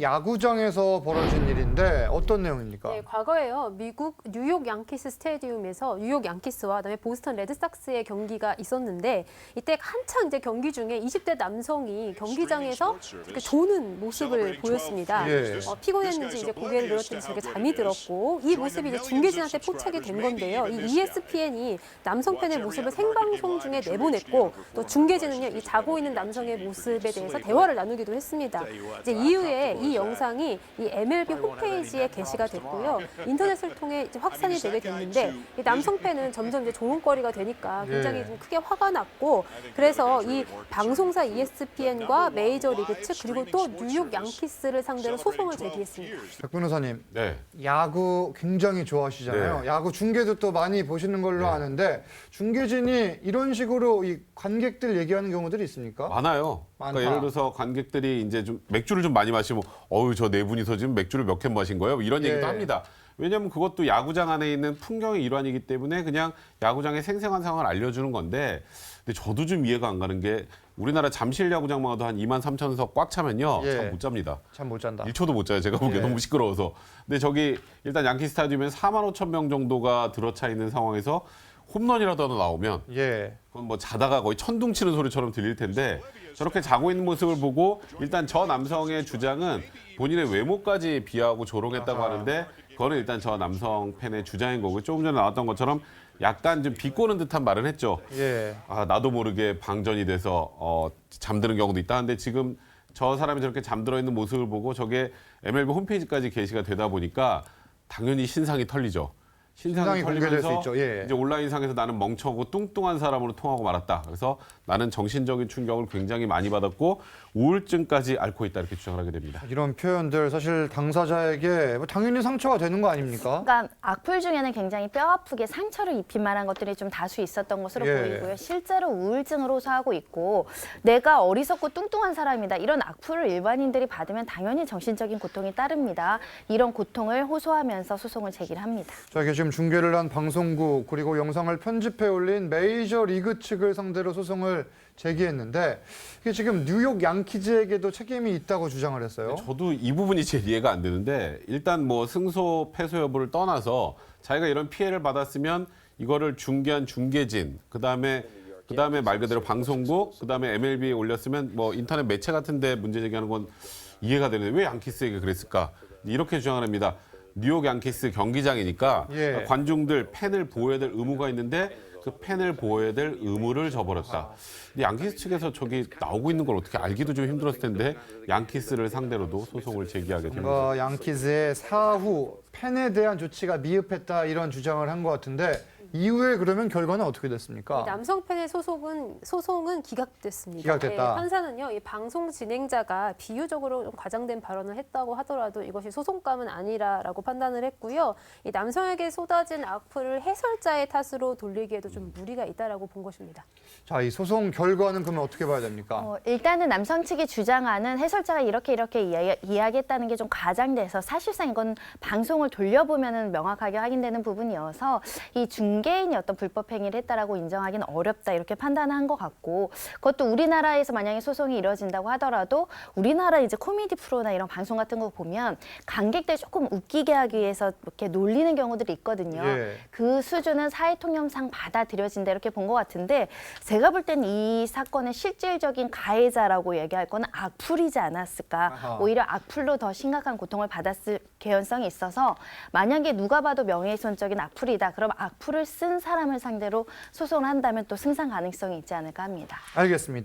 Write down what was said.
야구장에서 벌어진 일인데 어떤 내용입니까? 네, 과거에요. 미국 뉴욕 양키스 스테디움에서 뉴욕 양키스와 그다음에 보스턴 레드삭스의 경기가 있었는데 이때 한창 이제 경기 중에 20대 남성이 경기장에서 이렇게 조는 모습을 보였습니다. 예. 피곤했는지 이제 고개를 들었더니 되게 잠이 들었고 이 모습이 이제 중계진한테 포착이 된 건데요. 이 ESPN이 남성 팬의 모습을 생방송 중에 내보냈고 또 중계진은요 이 자고 있는 남성의 모습에 대해서 대화를 나누기도 했습니다. 이제 이후에 이 영상이 이 MLB 홈페이지에 게시가 됐고요. 인터넷을 통해 이제 확산이 되게 됐는데 이 남성 팬은 점점 이제 조롱거리가 되니까 굉장히 좀 크게 화가 났고 그래서 이 방송사 ESPN과 메이저리그 측 그리고 또 뉴욕 양키스를 상대로 소송을 제기했습니다. 백 변호사님, 네. 야구 굉장히 좋아하시잖아요. 네. 야구 중계도 또 많이 보시는 걸로 아는데 중계진이 이런 식으로 이 관객들 얘기하는 경우들이 있습니까? 많아요. 많다. 그러니까 예를 들어서 관객들이 이제 좀 맥주를 좀 많이 마시면 어유 저 네 분이서 지금 맥주를 몇 캔 마신 거예요? 이런 얘기도 예. 합니다. 왜냐하면 그것도 야구장 안에 있는 풍경의 일환이기 때문에 그냥 야구장의 생생한 상황을 알려주는 건데 근데 저도 좀 이해가 안 가는 게 우리나라 잠실 야구장만 해도 한 23,000석 꽉 차면요. 예. 참 못 잡니다. 참 못 잔다. 1초도 못 자요. 제가 보기에 예. 너무 시끄러워서. 근데 저기 일단 양키 스타디움에 45,000명 정도가 들어차 있는 상황에서 홈런이라도 하나 나오면 예. 그건 뭐 자다가 거의 천둥 치는 소리처럼 들릴 텐데 저렇게 자고 있는 모습을 보고 일단 저 남성의 주장은 본인의 외모까지 비하하고 조롱했다고 하는데 그거는 일단 저 남성 팬의 주장인 거고 조금 전에 나왔던 것처럼 약간 좀 비꼬는 듯한 말은 했죠. 예. 아, 나도 모르게 방전이 돼서 잠드는 경우도 있다. 근데 지금 저 사람이 저렇게 잠들어 있는 모습을 보고 저게 MLB 홈페이지까지 게시가 되다 보니까 당연히 신상이 털리죠. 신상이 공개될 수 털리면서 있죠. 예. 이제 온라인상에서 나는 멍청하고 뚱뚱한 사람으로 통하고 말았다. 그래서 나는 정신적인 충격을 굉장히 많이 받았고 우울증까지 앓고 있다 이렇게 주장을 하게 됩니다. 이런 표현들 사실 당사자에게 뭐 당연히 상처가 되는 거 아닙니까? 그러니까 악플 중에는 굉장히 뼈 아프게 상처를 입힌 만한 것들이 좀 다수 있었던 것으로 예. 보이고요. 실제로 우울증을 호소하고 있고 내가 어리석고 뚱뚱한 사람이다. 이런 악플을 일반인들이 받으면 당연히 정신적인 고통이 따릅니다. 이런 고통을 호소하면서 소송을 제기를 합니다. 자, 이게 지금 중계를 한 방송국 그리고 영상을 편집해 올린 메이저리그 측을 상대로 소송을 제기했는데 이게 지금 뉴욕 양키즈에게도 책임이 있다고 주장을 했어요. 저도 이 부분이 제일 이해가 안 되는데 일단 뭐 승소 패소 여부를 떠나서 자기가 이런 피해를 받았으면 이거를 중계한 중계진 그다음에 말 그대로 방송국 그다음에 MLB에 올렸으면 뭐 인터넷 매체 같은 데 문제 제기하는 건 이해가 되는데 왜 양키스에게 그랬을까? 이렇게 주장을 합니다. 뉴욕 양키스 경기장이니까 예. 관중들 팬을 보호해야 될 의무가 있는데 그 팬을 보호해야 될 의무를 저버렸다. 근데 양키스 측에서 저기 나오고 있는 걸 어떻게 알기도 좀 힘들었을 텐데 양키스를 상대로도 소송을 제기하게 됩니다. 뭔가 양키즈의 사후 팬에 대한 조치가 미흡했다 이런 주장을 한 것 같은데 이후에 그러면 결과는 어떻게 됐습니까? 남성 팬의 소송은 기각됐습니다. 기각됐다. 네, 판사는요, 이 방송 진행자가 비유적으로 좀 과장된 발언을 했다고 하더라도 이것이 소송감은 아니라라고 판단을 했고요. 이 남성에게 쏟아진 악플을 해설자의 탓으로 돌리기에도 좀 무리가 있다라고 본 것입니다. 자, 이 소송 결과는 그러면 어떻게 봐야 됩니까? 일단은 남성 측이 주장하는 해설자가 이렇게 이야기했다는 게 좀 과장돼서 사실상 이건 방송을 돌려보면은 명확하게 확인되는 부분이어서 이 중개인이 어떤 불법 행위를 했다라고 인정하기는 어렵다 이렇게 판단한 것 같고 그것도 우리나라에서 만약에 소송이 이뤄진다고 하더라도 우리나라 이제 코미디 프로나 이런 방송 같은 거 보면 관객들 조금 웃기게 하기 위해서 이렇게 놀리는 경우들이 있거든요. 예. 그 수준은 사회통념상 받아들여진다 이렇게 본 것 같은데 제가 볼 땐 이 사건의 실질적인 가해자라고 얘기할 거는 악플이지 않았을까. 아하. 오히려 악플로 더 심각한 고통을 받았을 개연성이 있어서 만약에 누가 봐도 명예훼손적인 악플이다. 그럼 악플을 쓴 사람을 상대로 소송을 한다면 또 승산 가능성이 있지 않을까 합니다. 알겠습니다.